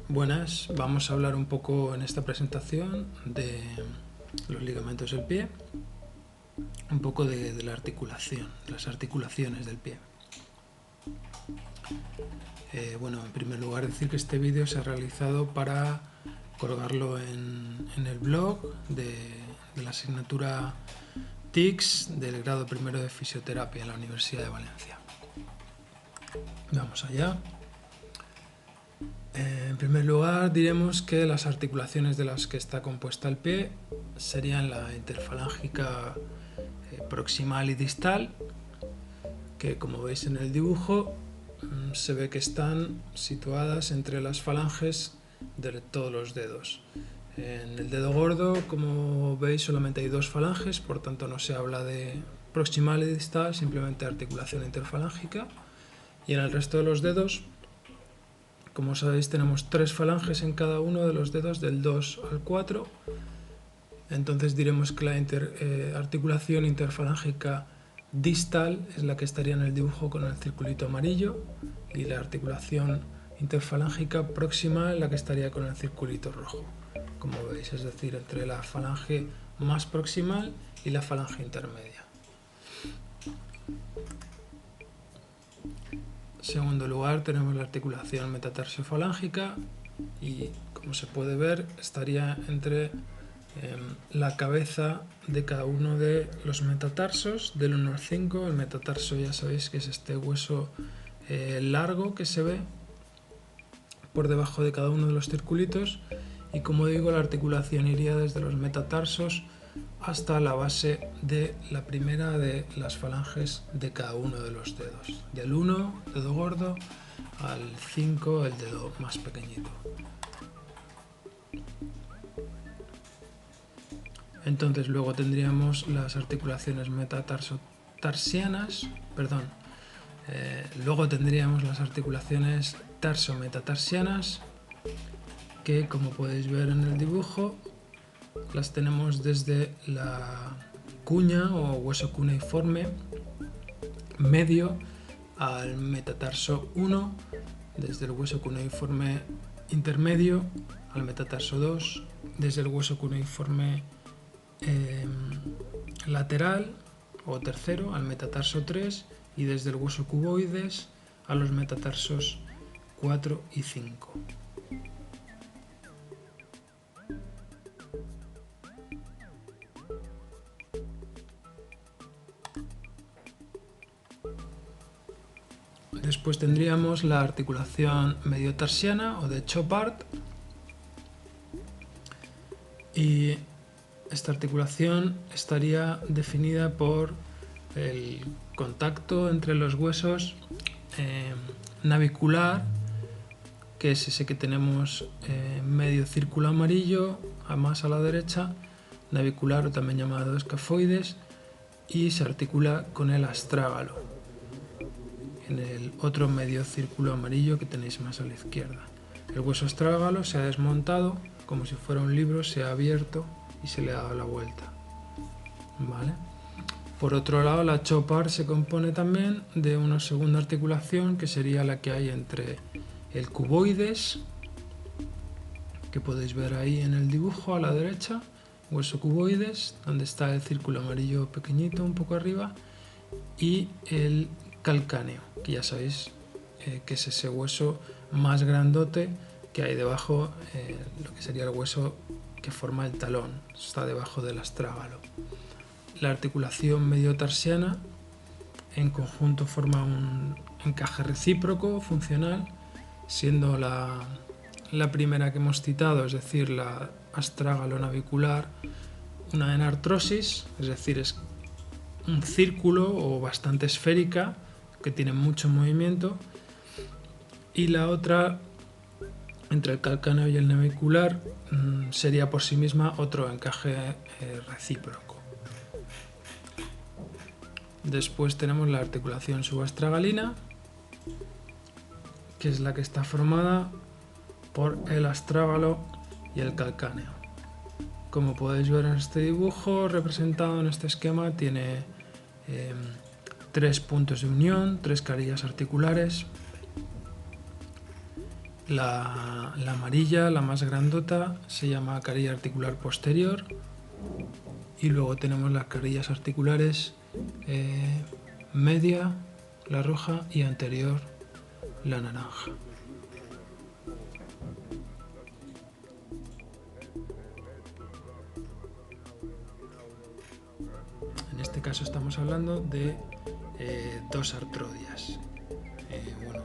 Buenas, vamos a hablar un poco en esta presentación de los ligamentos del pie, un poco de la articulación, las articulaciones del pie. Bueno, en primer lugar decir que este vídeo se ha realizado para colgarlo en el blog de la asignatura TICS del grado primero de fisioterapia en la Universidad de Valencia. Vamos allá. En primer lugar diremos que las articulaciones de las que está compuesta el pie serían la interfalángica proximal y distal, que como veis en el dibujo se ve que están situadas entre las falanges de todos los dedos. En el dedo gordo, como veis, solamente hay dos falanges, por tanto no se habla de proximal y distal, simplemente articulación interfalángica. Y en el resto de los dedos, como sabéis, tenemos tres falanges en cada uno de los dedos del 2 al 4. Entonces diremos que la articulación interfalángica distal es la que estaría en el dibujo con el circulito amarillo, y la articulación interfalángica proximal la que estaría con el circulito rojo, como veis, es decir, entre la falange más proximal y la falange intermedia. En segundo lugar tenemos la articulación metatarsiofalángica y, como se puede ver, estaría entre la cabeza de cada uno de los metatarsos, del 1 al 5. El metatarso ya sabéis que es este hueso largo que se ve por debajo de cada uno de los circulitos, y como digo, la articulación iría desde los metatarsos hasta la base de la primera de las falanges de cada uno de los dedos, del 1, dedo gordo, al 5, el dedo más pequeñito. Entonces luego tendríamos las articulaciones metatarsotarsianas, luego tendríamos las articulaciones tarsometatarsianas, que como podéis ver en el dibujo, las tenemos desde la cuña o hueso cuneiforme medio al metatarso 1, desde el hueso cuneiforme intermedio al metatarso 2, desde el hueso cuneiforme lateral o tercero al metatarso 3, y desde el hueso cuboides a los metatarsos 4 y 5. Después tendríamos la articulación mediotarsiana o de Chopard, y esta articulación estaría definida por el contacto entre los huesos navicular, que es ese que tenemos medio círculo amarillo, más a la derecha, navicular o también llamado escafoides, y se articula con el astrágalo, en el otro medio círculo amarillo que tenéis más a la izquierda. El hueso astrágalo se ha desmontado como si fuera un libro, se ha abierto y se le ha dado la vuelta. ¿Vale? Por otro lado, la Chopard se compone también de una segunda articulación, que sería la que hay entre el cuboides, que podéis ver ahí en el dibujo a la derecha, hueso cuboides, donde está el círculo amarillo pequeñito un poco arriba, y el calcáneo, que ya sabéis que es ese hueso más grandote que hay debajo, lo que sería el hueso que forma el talón, está debajo del astrágalo. La articulación mediotarsiana en conjunto forma un encaje recíproco funcional, siendo la primera que hemos citado, es decir, la astrágalo-navicular, una enartrosis, es decir, es un círculo o bastante esférica que tiene mucho movimiento, y la otra, entre el calcáneo y el navicular, sería por sí misma otro encaje recíproco. Después tenemos la articulación subastragalina, que es la que está formada por el astrágalo y el calcáneo. Como podéis ver en este dibujo representado en este esquema, tiene tres puntos de unión, tres carillas articulares, La amarilla, la más grandota, se llama carilla articular posterior, y luego tenemos las carillas articulares media, la roja, y anterior, la naranja. En este caso estamos hablando de 2 artrodias,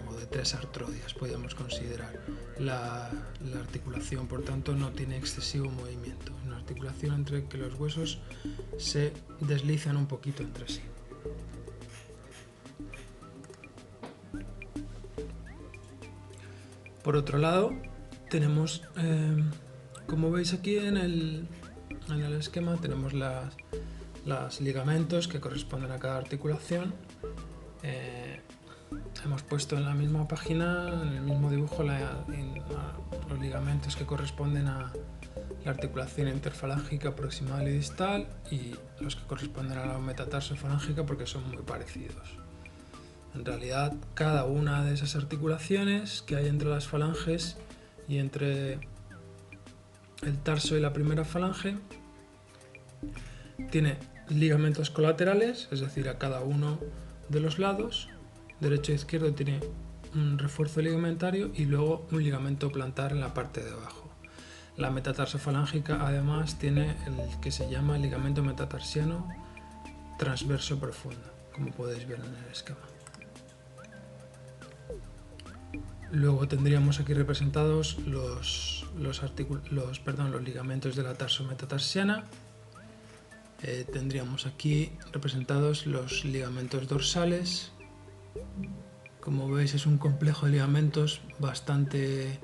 o de 3 artrodias podríamos considerar. La articulación, por tanto, no tiene excesivo movimiento. Una articulación entre que los huesos se deslizan un poquito entre sí. Por otro lado, tenemos, como veis aquí en el esquema, tenemos los ligamentos que corresponden a cada articulación. Hemos puesto en la misma página, en el mismo dibujo, los ligamentos que corresponden a la articulación interfalángica proximal y distal, y los que corresponden a la metatarso-falángica, porque son muy parecidos. En realidad, cada una de esas articulaciones que hay entre las falanges y entre el tarso y la primera falange tiene ligamentos colaterales, es decir, a cada uno de los lados, derecho e izquierdo, tiene un refuerzo ligamentario y luego un ligamento plantar en la parte de abajo. La metatarso-falángica además tiene el que se llama ligamento metatarsiano transverso profundo, como podéis ver en el esquema. Luego tendríamos aquí representados los ligamentos de la tarso-metatarsiana. Tendríamos aquí representados los ligamentos dorsales. Como veis, es un complejo de ligamentos bastante,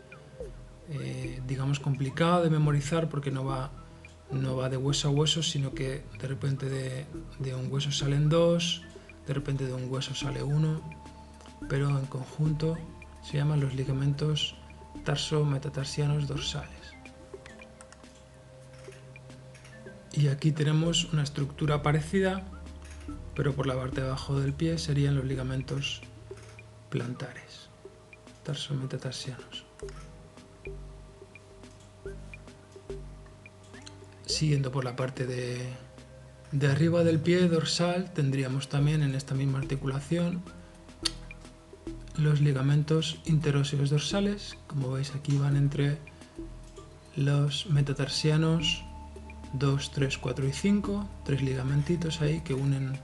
complicado de memorizar, porque no va de hueso a hueso, sino que de repente de un hueso salen 2, de repente de un hueso sale 1, pero en conjunto se llaman los ligamentos tarso-metatarsianos dorsales. Y aquí tenemos una estructura parecida, pero por la parte de abajo del pie serían los ligamentos plantares, tarso-metatarsianos. Siguiendo por la parte de arriba del pie dorsal, tendríamos también en esta misma articulación los ligamentos interóseos dorsales. Como veis, aquí van entre los metatarsianos 2, 3, 4 y 5, 3 ligamentitos ahí que unen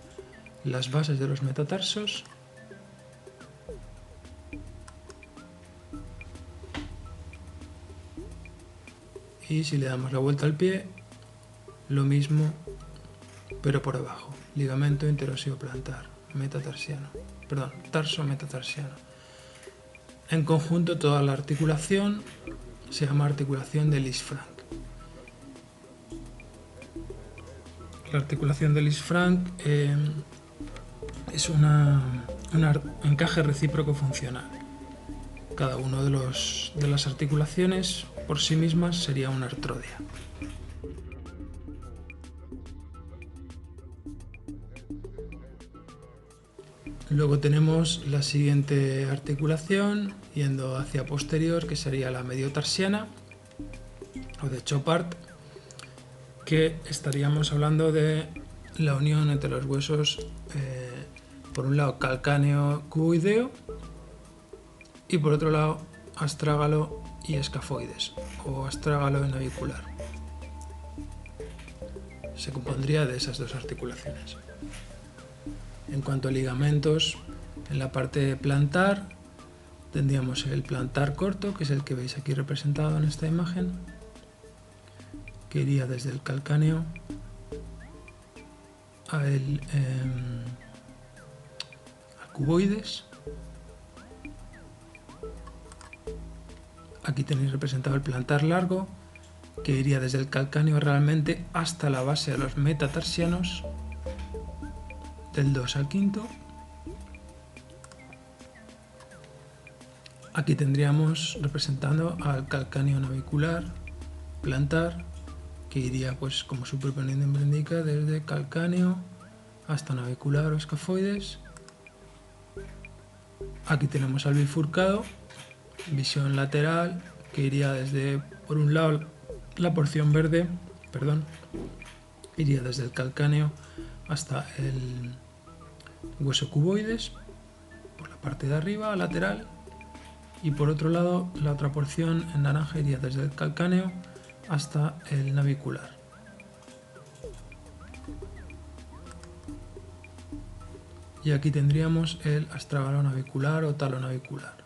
las bases de los metatarsos. Y si le damos la vuelta al pie, lo mismo, pero por abajo. Ligamento interóseo plantar, tarso-metatarsiano. En conjunto, toda la articulación se llama articulación de Lisfranc. La articulación de Lisfranc es un encaje recíproco funcional. Cada uno de las articulaciones por sí mismas sería una artrodia. Luego tenemos la siguiente articulación yendo hacia posterior, que sería la mediotarsiana o de Chopart, que estaríamos hablando de la unión entre los huesos, por un lado calcáneo cuboideo y por otro lado astrágalo y escafoides, o astrágalo y navicular. Se compondría de esas dos articulaciones. En cuanto a ligamentos, en la parte plantar tendríamos el plantar corto, que es el que veis aquí representado en esta imagen, que iría desde el calcáneo al cuboides. Aquí tenéis representado el plantar largo, que iría desde el calcáneo realmente hasta la base de los metatarsianos, del 2 al 5. Aquí tendríamos representando al calcáneo navicular plantar, que iría, pues como su propio nombre indica, desde calcáneo hasta navicular o escafoides. Aquí tenemos al bifurcado, visión lateral que iría desde, por un lado, la porción verde, iría desde el calcáneo hasta el hueso cuboides, por la parte de arriba, lateral, y por otro lado, la otra porción en naranja iría desde el calcáneo hasta el navicular. Y aquí tendríamos el astrágalo navicular o talo navicular.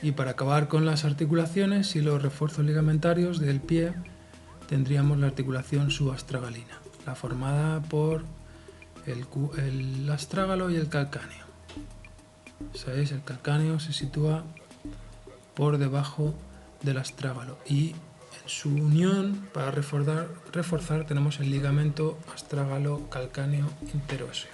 Y para acabar con las articulaciones y los refuerzos ligamentarios del pie, tendríamos la articulación subastragalina, la formada por el astrágalo y el calcáneo. ¿Sabéis? El calcáneo se sitúa por debajo del astrágalo y en su unión, para reforzar tenemos el ligamento astrágalo-calcáneo interóseo.